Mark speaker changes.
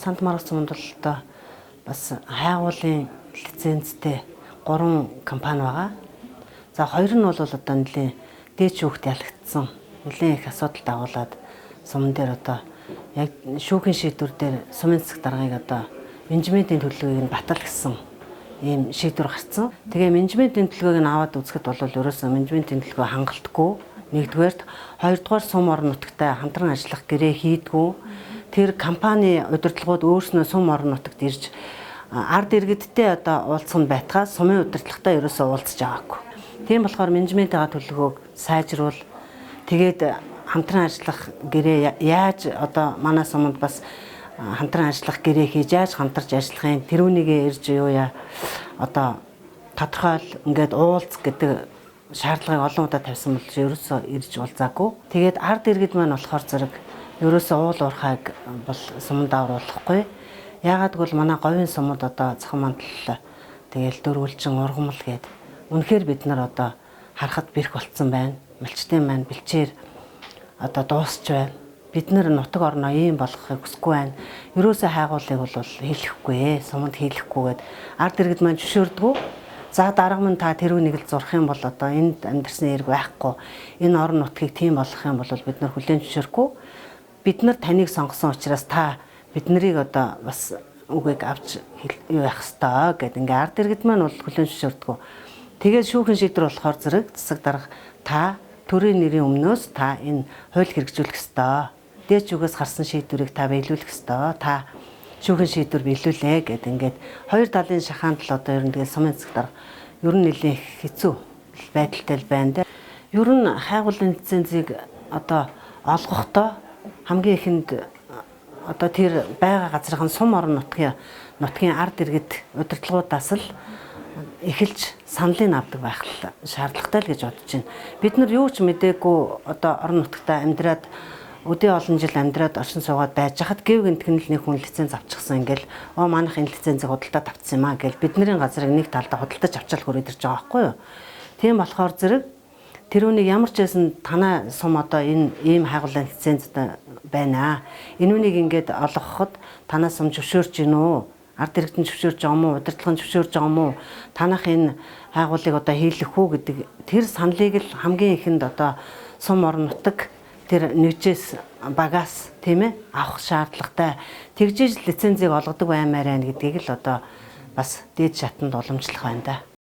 Speaker 1: Сант Марк суманд бол одоо бас хайгуулын лицензтэй 3 компани байгаа. За хоёр нь бол одоо нэлийн дээд шүүхт ялагдсан. Нэлийн их асуудал дагуулад суман дээр одоо яг шүүхийн шийдвэр дээр сумын засаг даргыг одоо менежментийн төлөвийг нь батал гэсэн ийм шийдвэр гарсан. Тэгээ менежментийн төлөвийг нь аваад үзэхэд бол ерөөсөө менежментийн төлөвөө хангалтгүй. Нэгдүгээрт, хоёрдугаар сум орон нутагтай хамтран ажиллах гэрээ хийдгүү. Тэр компани удирдлагууд өөрснөө сум орон нутагт ирж ард иргэдтэй одоо уулзах нь байтгаа сумын удирдлагатай ерөөсөө уулзж байгаагүй. Тийм болохоор менежментийн төлөвлөгөөг сайжруул. Тэгээд хамтран ажиллах гэрээ яаж одоо манай суманд бас хамтран ажиллах гэрээ хийж яаж хамтарч ажиллахын тэрүүнийгээ ирж юу яа одоо тодорхойл ингээд уулз гэдэг шаардлагыг олон удаа тавьсан бол ерөөсөө ирж уулзаагүй. Тэгээд ард иргэд маань болохоор зэрэг ерөөсөө уул уурхайг бол суманд авруулахгүй. Яагаад гэвэл манай говийн сумууд одоо цахим мандал тэгээл дөрвөлжин ургамал гээд үнэхээр бид нар одоо харахад бэрх болцсон байна. Малчтын маань бэлчээр одоо дуусч байна. Бид нар нутаг орноо ийм болгохыг хүсэхгүй байна. Ерөөсөө хайгуулыг бол хийлэхгүй, суманд хийлэхгүйгээд ард иргэд маань зөвшөөрдгөө. За дарга мань та тэрүүнийг л зурх юм бол одоо энд амьдсан эрг байхгүй. Энэ орон нутгийг тийм болгох юм бол бид нар хүлээн зөвшөөрөхгүй. Бид нар таныг сонгосон учраас та бид нарыг одоо бас үгийг авч юу яах ёстой гэд ингээ ард иргэд маань бол хүлээн зөвшөөрдөг. Тэгээд шүүхэн шийдвэр болохоор зэрэг засаг дарга та төрийн нэрийн өмнөөс та энэ хууль хэрэгжүүлэх ёстой. Дээд зүгээс гарсан шийдвэрийг та биелүүлэх ёстой. Та шүүхэн шийдвэр биелүүлээ гэд ингээд хоёр талын шахаанд л одоо ер нь тэгээд сумын засаг дарга ер нь нэлээд хэцүү байдалтай байна. Ер нь хайгуулын лицензийг одоо олгохдоо хамгийн ихэнд одоо тэр байгаа газрын сум орон нутгийн ард иргэд удирдлагуудаас л эхэлж саналыг авдаг байх шаардлагатай л гэж бодож байна. Бид нар юу ч мэдээгүй одоо орон нутагтаа амьдраад өдөө олон жил амьдраад оршин суугаад байж хахад гэв гэнтхэн л нэг хүн лиценз авчихсан ингээл манайх энэ лицензийг худалдаа тавьчихсан юм аа гэл бидний газрыг нэг талдаа худалдаж авчаал хүрээд ирж байгаа байхгүй юу. Тийм болохоор зэрэг тэрүүнийг ямар ч байсан танай сум одоо энэ ийм хайгуулын лиценз байна. Энүүнийг ингээд олгоход танай сум зөвшөөрч гин үү? Ард иргэд нь зөвшөөрч байгаа юм уу? Удирдлага нь зөвшөөрч байгаа юм уу? Танах энэ хайгуулыг одоо хийлэх үү гэдэг тэр саналыг л хамгийн ихэнд одоо сум орон нутаг тэр нэгжээс багаас тийм ээ авах шаардлагатай. Тэгжээж лицензийг олгодог баймаар байна гэдгийг л одоо бас дээд шатанд уламжлах байна да.